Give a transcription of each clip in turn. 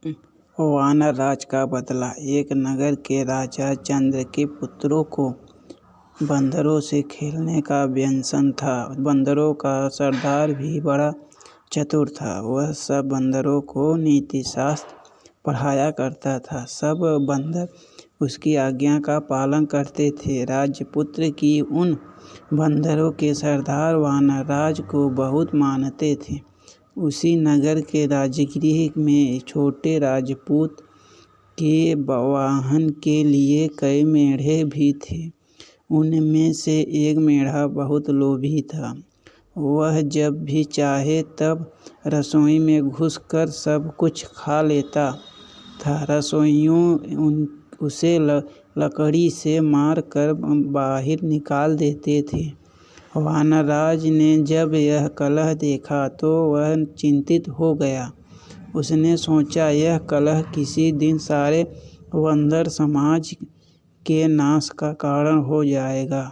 वानर राज का बदला। एक नगर के राजा चंद्र के पुत्रों को बंदरों से खेलने का व्यसन था। बंदरों का सरदार भी बड़ा चतुर था। वह सब बंदरों को नीति शास्त्र पढ़ाया करता था। सब बंदर उसकी आज्ञा का पालन करते थे। राजपुत्र की उन बंदरों के सरदार वानरराज को बहुत मानते थे। उसी नगर के राजगृह में छोटे राजपूत के वाहन के लिए कई मेढ़े भी थे। उनमें से एक मेढ़ा बहुत लोभी था। वह जब भी चाहे तब रसोई में घुसकर सब कुछ खा लेता था। रसोइयों उसे लकड़ी से मार कर बाहर निकाल देते थे। वानरराज ने जब यह कलह देखा तो वह चिंतित हो गया। उसने सोचा, यह कलह किसी दिन सारे बंदर समाज के नाश का कारण हो जाएगा।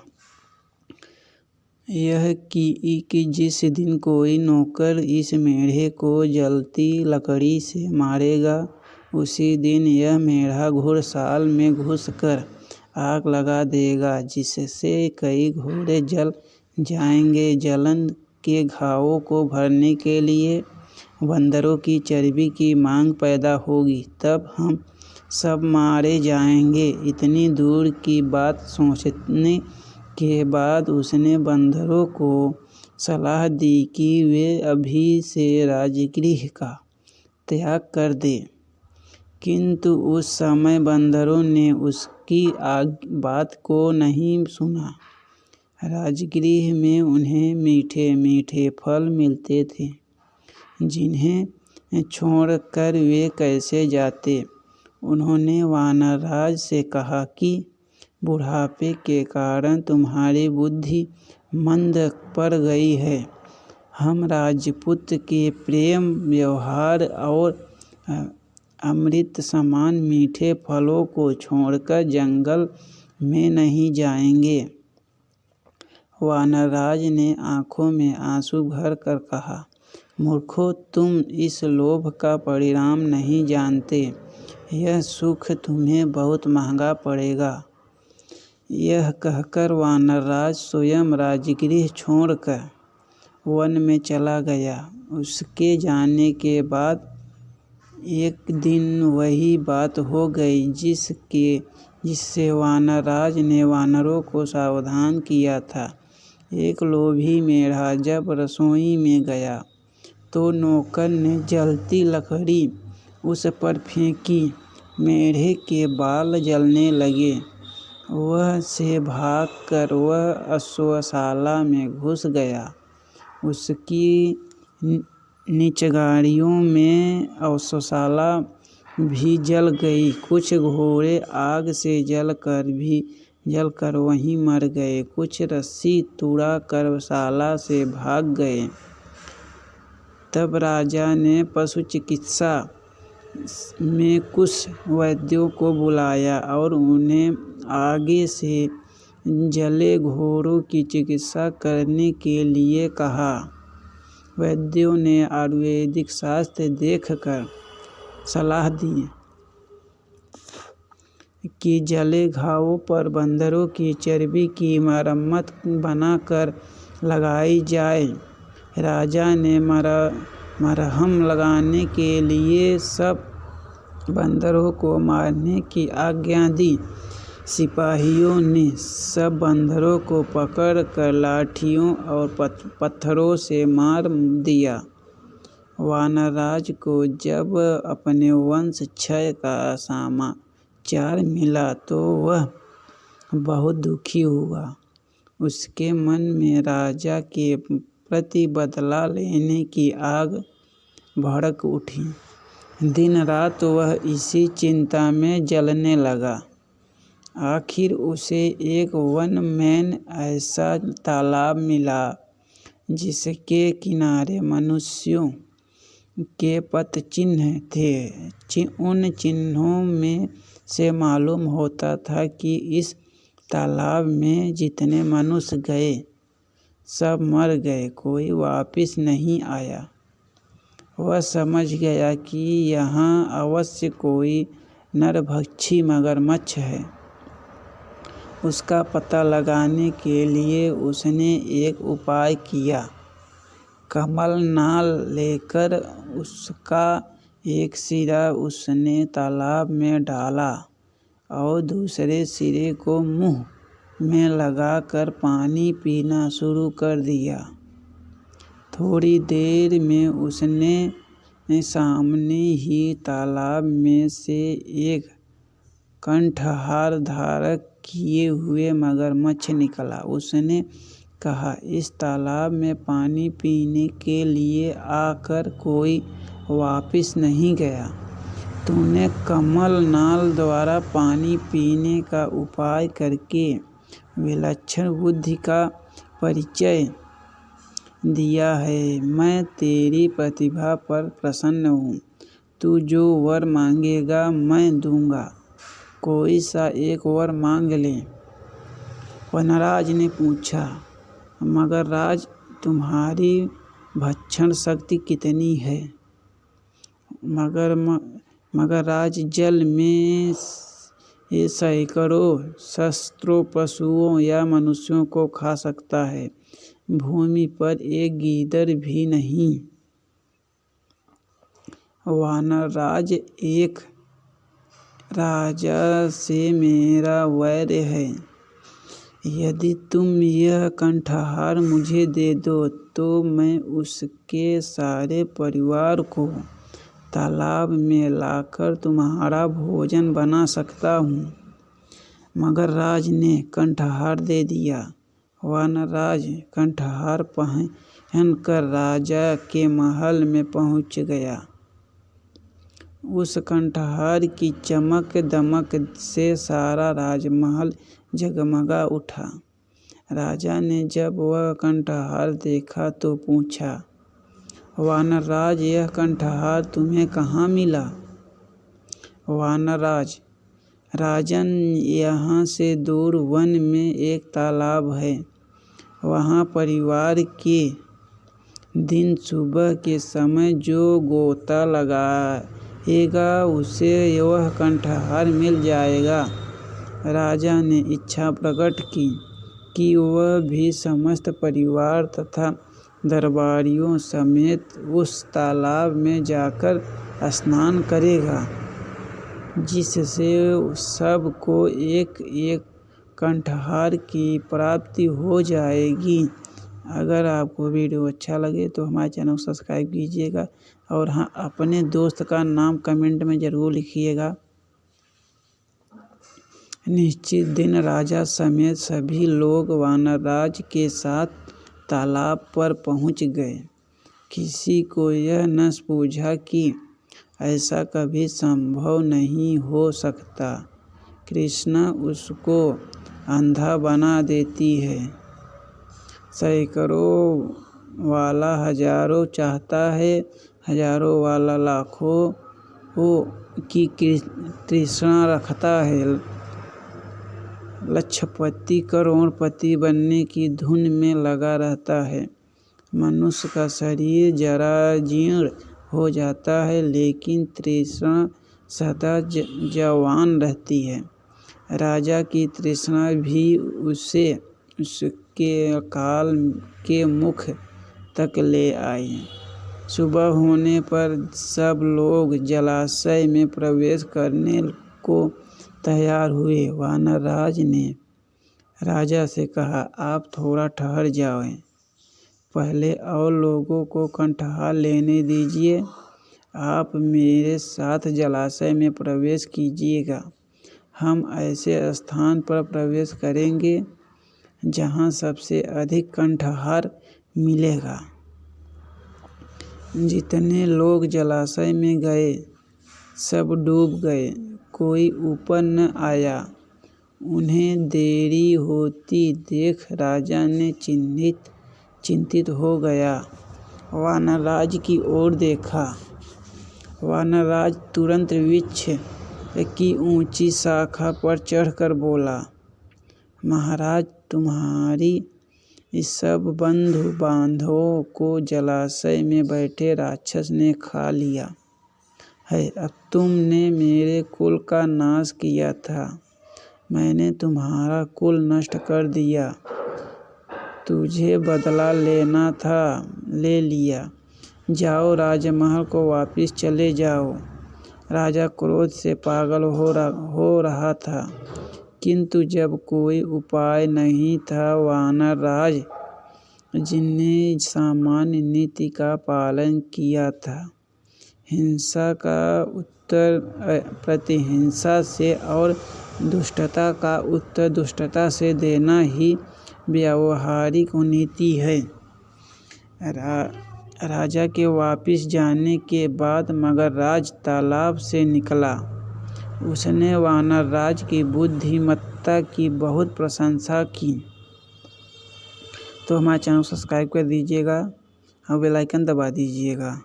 यह कि जिस दिन कोई नौकर इस मेढ़े को जलती लकड़ी से मारेगा, उसी दिन यह मेढ़ा घुड़साल में घुसकर आग लगा देगा, जिससे कई घोड़े जल जाएंगे। जलन के घावों को भरने के लिए बंदरों की चर्बी की मांग पैदा होगी। तब हम सब मारे जाएंगे। इतनी दूर की बात सोचने के बाद उसने बंदरों को सलाह दी कि वे अभी से राजगृह का त्याग कर दें। किंतु उस समय बंदरों ने उसकी बात को नहीं सुना। राजगृह में उन्हें मीठे मीठे फल मिलते थे, जिन्हें छोड़कर वे कैसे जाते। उन्होंने वानरराज से कहा कि बुढ़ापे के कारण तुम्हारी बुद्धि मंद पड़ गई है। हम राजपुत्र के प्रेम व्यवहार और अमृत समान मीठे फलों को छोड़कर जंगल में नहीं जाएंगे। वानरराज ने आंखों में आंसू भरकर कहा, मूर्खों, तुम इस लोभ का परिणाम नहीं जानते। यह सुख तुम्हें बहुत महंगा पड़ेगा। यह कहकर वानरराज स्वयं राजगृह छोड़कर वन में चला गया। उसके जाने के बाद एक दिन वही बात हो गई जिससे वानरराज ने वानरों को सावधान किया था। एक लोभी मेढ़ा जब रसोई में गया तो नौकर ने जलती लकड़ी उस पर फेंकी। मेढ़े के बाल जलने लगे। वह से भागकर वह अश्वशाला में घुस गया। उसकी निचगाड़ियों में अश्वशाला भी जल गई। कुछ घोड़े आग से जलकर वहीं मर गए। कुछ रस्सी तुड़ाकर शाला से भाग गए। तब राजा ने पशु चिकित्सा में कुछ वैद्यों को बुलाया और उन्हें आगे से जले घोड़ों की चिकित्सा करने के लिए कहा। वैद्यों ने आयुर्वेदिक शास्त्र देखकर सलाह दी कि जले घावों पर बंदरों की चर्बी की मरम्मत बनाकर लगाई जाए। राजा ने मरहम लगाने के लिए सब बंदरों को मारने की आज्ञा दी। सिपाहियों ने सब बंदरों को पकड़कर लाठियों और पत्थरों से मार दिया। वानरराज को जब अपने वंश क्षय का समाचार मिला तो वह बहुत दुखी हुआ। उसके मन में राजा के प्रति बदला लेने की आग भड़क उठी। दिन रात वह इसी चिंता में जलने लगा। आखिर उसे एक वन में ऐसा तालाब मिला जिसके किनारे मनुष्यों के पदचिह्न थे। उन चिन्हों में से मालूम होता था कि इस तालाब में जितने मनुष्य गए सब मर गए, कोई वापस नहीं आया। वह समझ गया कि यहाँ अवश्य कोई नरभक्षी मगरमच्छ है। उसका पता लगाने के लिए उसने एक उपाय किया। कमल नाल लेकर उसका एक सिरा उसने तालाब में डाला और दूसरे सिरे को मुंह में लगाकर पानी पीना शुरू कर दिया। थोड़ी देर में उसने सामने ही तालाब में से एक कंठहार धारण किए हुए मगरमच्छ निकला। उसने कहा, इस तालाब में पानी पीने के लिए आकर कोई वापस नहीं गया। तूने कमल नाल द्वारा पानी पीने का उपाय करके विलक्षण बुद्धि का परिचय दिया है। मैं तेरी प्रतिभा पर प्रसन्न हूँ। तू जो वर मांगेगा मैं दूंगा। कोई सा एक वर मांग ले। वनराज ने पूछा, मगरराज, तुम्हारी भक्षण शक्ति कितनी है? मगरराज जल में सैकड़ों सहस्त्रों पशुओं या मनुष्यों को खा सकता है, भूमि पर एक गीदड़ भी नहीं। वानरराज, एक राजा से मेरा वैर है। यदि तुम यह कंठहार मुझे दे दो तो मैं उसके सारे परिवार को तालाब में लाकर तुम्हारा भोजन बना सकता हूँ। मगरराज ने कंठहार दे दिया। वानरराज कंठहार पहनकर राजा के महल में पहुँच गया। उस कंठहार की चमक दमक से सारा राजमहल जगमगा उठा। राजा ने जब वह कंठहार देखा तो पूछा, वानरराज, यह कंठहार तुम्हें कहाँ मिला? वानरराज, राजन, यहाँ से दूर वन में एक तालाब है। वहाँ परिवार के दिन सुबह के समय जो गोता लगाएगा उसे वह कंठहार मिल जाएगा। राजा ने इच्छा प्रकट की कि वह भी समस्त परिवार तथा दरबारियों समेत उस तालाब में जाकर स्नान करेगा, जिससे सबको एक एक कंठहार की प्राप्ति हो जाएगी। अगर आपको वीडियो अच्छा लगे तो हमारे चैनल को सब्सक्राइब कीजिएगा और हाँ, अपने दोस्त का नाम कमेंट में ज़रूर लिखिएगा। निश्चित दिन राजा समेत सभी लोग वानरराज के साथ तालाब पर पहुंच गए। किसी को यह न सूझा कि ऐसा कभी संभव नहीं हो सकता। कृष्णा उसको अंधा बना देती है। सैकड़ों वाला हजारों चाहता है, हजारों वाला लाखों की तृष्णा रखता है। लक्षपति करोड़पति बनने की धुन में लगा रहता है। मनुष्य का शरीर जराजीर्ण हो जाता है, लेकिन तृष्णा सदा जवान रहती है। राजा की तृष्णा भी उसे उसके काल के मुख तक ले आई। सुबह होने पर सब लोग जलाशय में प्रवेश करने को तैयार हुए। वानरराज ने राजा से कहा, आप थोड़ा ठहर जाएं, पहले और लोगों को कंठहार लेने दीजिए। आप मेरे साथ जलाशय में प्रवेश कीजिएगा। हम ऐसे स्थान पर प्रवेश करेंगे जहाँ सबसे अधिक कंठहार मिलेगा। जितने लोग जलाशय में गए सब डूब गए, कोई ऊपर न आया। उन्हें देरी होती देख राजा ने चिंतित हो गया। वानरराज की ओर देखा। वानरराज तुरंत वृक्ष की ऊंची शाखा पर चढ़कर बोला, महाराज, तुम्हारी इस सब बंधु बांधवों को जलाशय में बैठे राक्षस ने खा लिया है। अब तुमने मेरे कुल का नाश किया था, मैंने तुम्हारा कुल नष्ट कर दिया। तुझे बदला लेना था, ले लिया। जाओ, राजमहल को वापस चले जाओ। राजा क्रोध से पागल हो रहा था, किंतु जब कोई उपाय नहीं था, वानर राज जिनने सामान्य नीति का पालन किया था, हिंसा का उत्तर प्रतिहिंसा से और दुष्टता का उत्तर दुष्टता से देना ही व्यावहारिक नीति है। राजा के वापस जाने के बाद मगरराज तालाब से निकला। उसने वानरराज की बुद्धिमत्ता की बहुत प्रशंसा की। तो हमारे चैनल को सब्सक्राइब कर दीजिएगा और बेल आइकन दबा दीजिएगा।